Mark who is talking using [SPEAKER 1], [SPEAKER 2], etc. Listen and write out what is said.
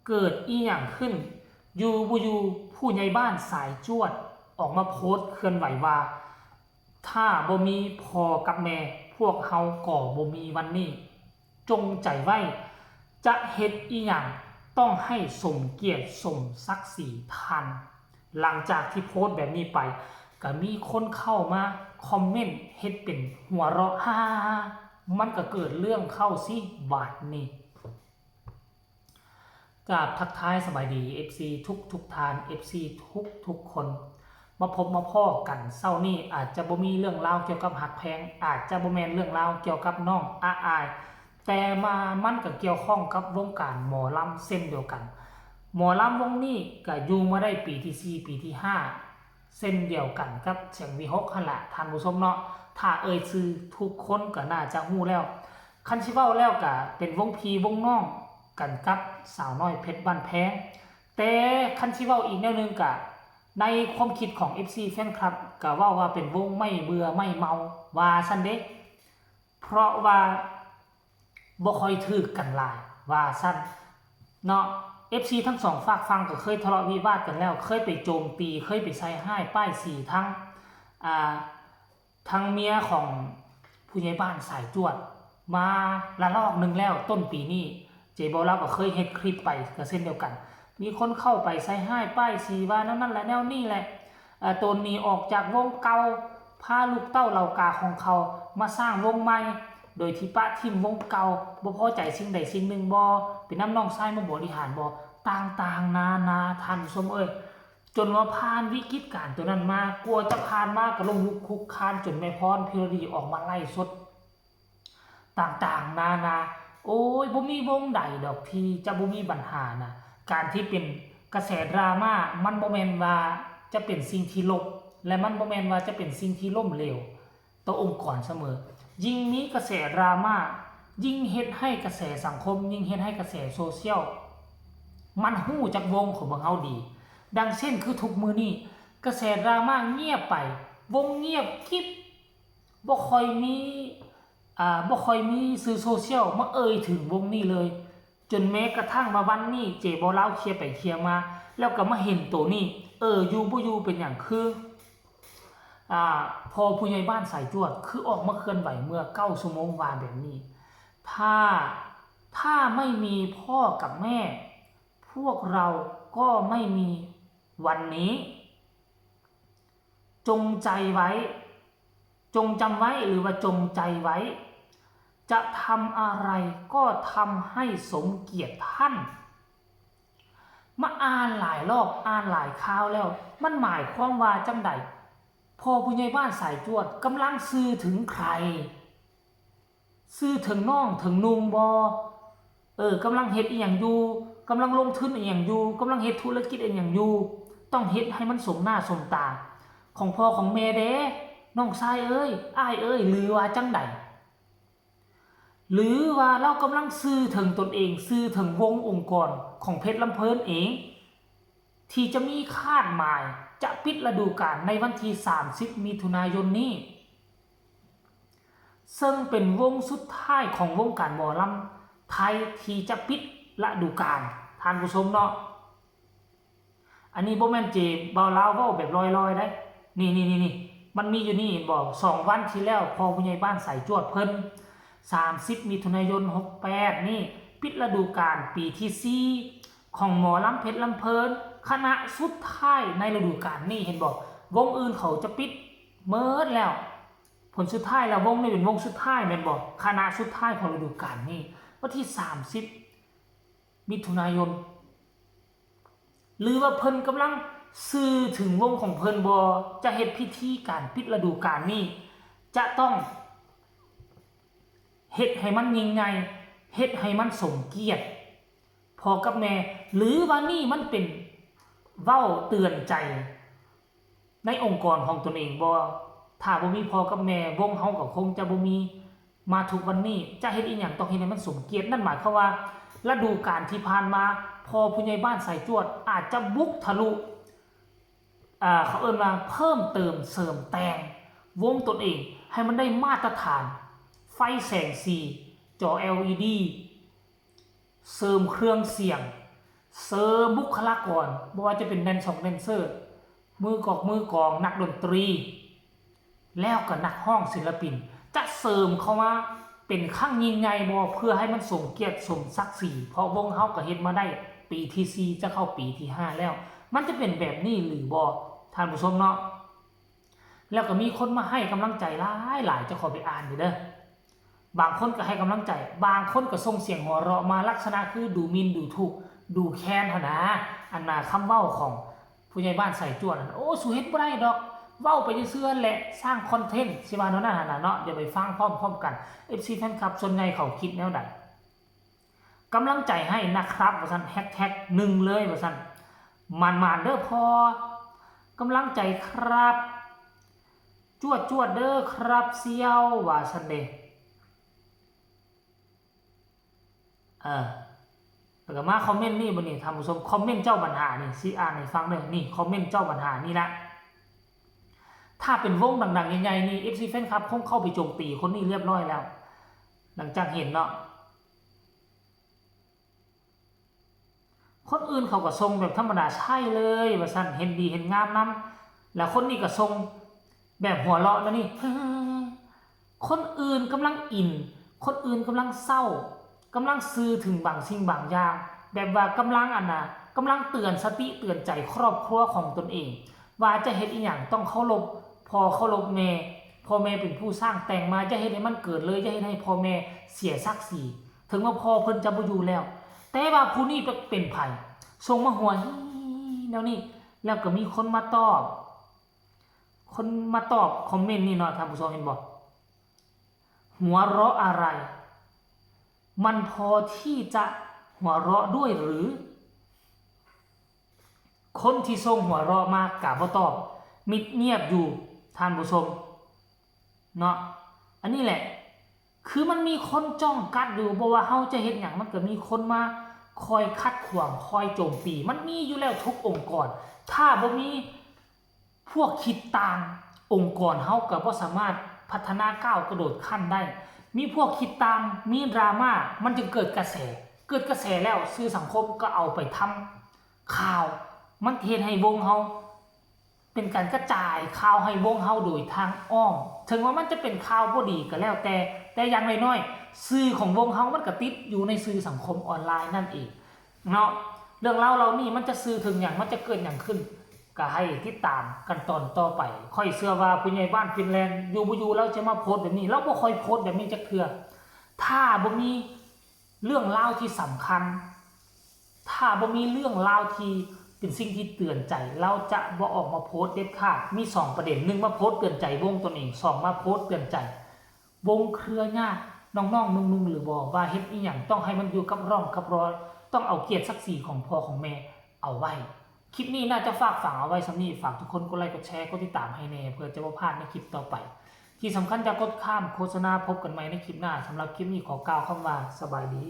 [SPEAKER 1] เกิดอีหยังขึ้นอยู่บ่อยู่ผู้ใหญ่บ้านสายจวดออกมาโพสต์เคลื่อนไหวว่าถ้าบ่มีพ่อกับแม่พวกเฮาก็บ่มีวันนี้จงใจไว้จะเฮ็ดอีหยังต้องให้สมเกียรติสมศักดิ์ศรีท่านหลังจากที่โพสต์แบบนี้ไปก็มีคนเข้ามาคอมเมนต์เฮ็ดเป็นหัวเราะฮ่ามันก็เกิดเรื่องเข้าสิบาดนี้กราบทักทายสบายดี FC ทุกทาน FC ทุกคนมาพบมาพ้อกันเช้านี้อาจจะบ่มีเรื่องราวเกี่ยวกับหักแพงอาจจะบ่แม่นเรื่องราวเกี่ยวกับน้องอาอายแต่มันก็เกี่ยวข้องกับวงการหมอลำเส้นเดียวกันหมอลำวงนี้ก็อยู่มาได้ปีที่4ปีที่5เส้นเดียวกันกับเสียงวิหกหั่นล่ะท่านผู้ชมเนาะถ้าเอ่ยชื่อทุกคนก็น่าจะฮู้แล้วคันสิเว้าแล้วก็เป็นวงพี่วงน้องกันกับสาวน้อยเพชรบ้านแพงแต่คันสิเว้าอีกแนวนึงก็ในความคิดของ FC แฟนคลับก็ว่าเป็นวงไม่เบื่อไม่เมาว่าซั่นเด้เพราะว่าบ่ค่อยถูกกันหลายว่าซั่นเนาะ FC ทั้งสองฝากฟังก็เคยทะเลาะวิวาทกันแล้วเคยไปโจมตีเคยไปใส่ร้ายป้ายสีทั้งเมียของผู้ใหญ่บ้านสายจวดมาละลอกนึงแล้วต้นปีนี้เจบอลเราก็เคยเฮ็ดคลิปไปก็เช่นเดียวกันมีคนเข้าไปใส่ร้ายป้ายสีว่านั่นแหละแนวนี้แหละตนนี้ออกจากวงเก่าพาลูกเต้าเหล่ากาของเขามาสร้างวงใหม่โดยที่ปะทิมวงเก่าบ่พอใจสิ่งใดสิ่งหนึ่งบ่เป็นน้ำน้องชายมาบริหารบ่ต่างๆนาท่านสมจนว่าผ่านวิกฤตการณ์ตัวนั้นมากลัวจะผ่านมาก็ลงลุกคุกคานจนแม่พรพิรดีออกมาไล่สดต่างๆนาโอ้ยบ่มีวงใดดอกที่จะบ่มีปัญหานะการที่เป็นกระแสดราม่ามันบ่แม่นว่าจะเป็นสิ่งที่ลบและมันบ่แม่นว่าจะเป็นสิ่งที่ล้มเหลวต่อองค์กรเสมอยิ่งมีกระแสดราม่ายิ่งเฮ็ดให้กระแสสังคมยิ่งเฮ็ดให้กระแสโซเชียลมันฮู้จักวงของพวกเฮาดีดังเช่นคือทุกมื้อนี้กระแสดราม่าเงียบไปวงเงียบกิ๊บบ่ค่อยมีสื่อโซเชียลมาถึงวงนี้เลยจนแม้กระทั่งมาวันนี้เจบ่เล่าเคลียร์ไปเคลียร์มาแล้วก็มาเห็นตัวนี้อยู่บ่อยู่เป็นหยังคือพอผู้ใหญ่บ้านสายจวดคือออกมาเคลื่อนไหวเมื่อ9ชั่วโมงวานแบบนี้ถ้าไม่มีพ่อกับแม่พวกเราก็ไม่มีวันนี้จงใจไว้จงจำไว้หรือว่าจงใจไว้จะทำอะไรก็ทำให้สมเกียรติท่านมาอ่านหลายรอบอ่านหลายคราวแล้วมันหมายความว่าจังใดพอผู้ใหญ่บ้านสายจวดกำลังสื่อถึงใครสื่อถึงน้องถึงนุ่งบ่กำลังเฮ็ดอีหยังอยู่กำลังลงทุนอีหยังอยู่กำลังเฮ็ดธุรกิจอีหยังอยู่ต้องเฮ็ดให้มันสมหน้าสมตาของพ่อของแม่เด้น้องชายอ้ายหรือว่าจังใดหรือว่าเรากำลังสื่อถึงตนเองสื่อถึงวงองค์กรของเพชรลำเพิ่นเองที่จะมีคาดหมายจะปิดฤดูกาลในวันที่30มิถุนายนนี้ซึ่งเป็นวงสุดท้ายของวงการหมอลำไทยที่จะปิดฤดูกาลท่านผู้ชมเนาะอันนี้บ่แม่นเจเบาลาวเว้าแบบลอยๆได้นี่มันมีอยู่นี่เห็นบ่2วันที่แล้วพอผู้ใหญ่บ้านสายจวดเพิ่น30มิถุนายน68นี่ปิดฤดูกาลปีที่4ของหมอลำเพชรลำเพิ่นคณะสุดท้ายในฤดูกาลนี้เห็นบ่วงอื่นเขาจะปิดเมิดแล้วผลสุดท้ายแล้ววงนี้เป็นวงสุดท้ายแม่นบ่คณะสุดท้ายของฤดูกาลนี้วันที่30มิถุนายนหรือว่าเพิ่นกำลังสื่อถึงวงของเพิ่นบ่จะเฮ็ดพิธีการปิดฤดูกาลนี้จะต้องเฮ็ดให้มันยิ่งใหญ่เฮ็ดให้มันสมเกียรติพ่อกับแม่หรือว่านี่มันเป็นเว้าเตือนใจในองค์กรของตนเองบ่ถ้าบ่มีพ่อกับแม่วงเฮาก็คงจะบ่มีมาทุกวันนี้จะเฮ็ดอีหยังต้องเฮ็ดให้มันสมเกียรตินั่นหมายความว่าฤดูกาลที่ผ่านมาพอผู้ใหญ่บ้านสายจวดอาจจะบุกทะลุเขาเอิ้นว่าเพิ่มเติมเสริมแต่งวงตนเองให้มันได้มาตรฐานไฟแสงสีจอ LED เสริมเครื่องเสียง เสริมบุคลากรบ่ว่าจะเป็นแดนเซอร์มือกองนักดนตรีแล้วก็นักห้องศิลปินจะเสริมเข้ามาเป็นข้างยิ่งใหญ่บ่เพื่อให้มันสมเกียรติสมศักดิ์ศรีเพราะวงเฮาก็เฮ็ดมาได้ปีที่4จะเข้าปีที่5แล้วมันจะเป็นแบบนี้หรือบ่ท่านผู้ชมเนาะแล้วก็มีคนมาให้กำลังใจหลายจะขอไปอ่านอยู่เด้อบางคนก็ให้กำลังใจบางคนก็ส่งเสียงหัวเราะมาลักษณะคือดูหมิ่นดูถูกดูแค้นหั่นนะอันน่ะคำเว้าของผู้ใหญ่บ้านใส่จวดโอ้สู้เฮ็ดบ่ได้ดอกเว้าไปซื่อๆแหละสร้างคอนเทนต์สิว่าเนาะนั่นน่ะเนาะเดี๋ยวไปฟังพร้อมๆกัน FC แฟนคลับส่วนใหญ่เขาคิดแนวใดกำลังใจให้นะครับว่าซั่น#1เลยว่าซั่นมันๆเด้อพอกำลังใจครับจวดเด้อครับเสี่ยวว่าซั่นเด้แล้วก็มาคอมเมนต์นี่บ่นี่ท่านผู้ชมคอมเมนต์เจ้าปัญหานี่สิอ่านให้ฟังเด้อนี่คอมเมนต์เจ้าปัญหานี่ละถ้าเป็นวงดังๆใหญ่ๆนี่ FC แฟนคลับคงเข้าไปโจมตีคนนี้เรียบร้อยแล้วหลังจากเห็นเนาะคนอื่นเขาก็ทรงแบบธรรมดาใช่เลยว่าซั่นเห็นดีเห็นงามนํแล้วคนนี้ก็ทรงแบบหัวเราะนะนี่คนอื่นกำลังอินคนอื่นกำลังเศร้ากำลังสื่อถึงบางสิ่งบางอย่างแบบว่ากำลังกำลังเตือนสติเตือนใจครอบครัวของตนเองว่าจะเฮ็ดอีหยังต้องเคารพพ่อเคารพแม่พ่อแม่เป็นผู้สร้างแต่งมาจะเฮ็ดให้มันเกิดเลยจะเฮ็ดให้พ่อแม่เสียศักดิ์ศรีถึงว่าพ่อเพิ่นจะบ่อยู่แล้วแต่ว่าผู้นี้เป็นไผส่งมาหัวแล้วนี่แล้วก็มีคนมาตอบคอมเมนต์นี่เนาะท่านผู้ชมเห็นบ่หัวเราะอะไรมันพอที่จะหัวเราะด้วยหรือคนที่ส่งหัวเราะมากะบ่ตอบมิดเงียบอยู่ท่านผู้ชมเนาะอันนี้แหละคือมันมีคนจ้องกัดอยู่บ่ว่าเฮาจะเฮ็ดหยังมันก็มีคนมาคอยคัดขวางคอยโจมตีมันมีอยู่แล้วทุกองค์กรถ้าบ่มีพวกคิดต่างองค์กรเฮาก็บ่สามารถพัฒนาก้าวกระโดดขั้นได้มีพวกคิดตามมีดราม่ามันจึงเกิดกระแสแล้วสื่อสังคมก็เอาไปทำข่าวมันเฮ็ดให้วงเฮาเป็นการกระจายข่าวให้วงเฮาโดยทางอ้อมถึงว่ามันจะเป็นข่าวบ่ดีก็แล้วแต่อย่างน้อยๆสื่อของวงเฮามันก็ติดอยู่ในสื่อสังคมออนไลน์นั่นเองเนาะเรื่องราวเหล่านี้มันจะสื่อถึงหยังมันจะเกิดหยังขึ้นก็ให้ติดตามกันตอนต่อไปค่อยเชื่อว่าผู้ใหญ่บ้านฟินแลนด์อยู่บ่อยู่แล้วจะมาโพสต์แบบนี้เราบ่ค่อยโพสต์แบบนี้จักเทื่อถ้าบ่มีเรื่องราวที่สำคัญถ้าบ่มีเรื่องราวที่เป็นสิ่งที่เตือนใจเราจะบ่ออกมาโพสต์เด็ดขาดมี2ประเด็น1มาโพสต์เตือนใจวงตนเอง2มาโพสต์เตือนใจวงเครือญาติน้องๆนุ่งๆหรือบ่ว่าเฮ็ดอีหยังต้องให้มันอยู่กับร่องกับรอยต้องเอาเกียรติศักดิ์ศรีของพ่อของแม่เอาไว้คลิปนี้น่าจะฝากฝังเอาไว้สำนี้ฝากทุกคนกดไลค์กดแชร์กดติดตามให้แน่เพื่อจะบ่พลาดในคลิปต่อไปที่สำคัญจะกดข้ามโฆษณาพบกันใหม่ในคลิปหน้าสำหรับคลิปนี้ขอกล่าวคำว่าสบายดี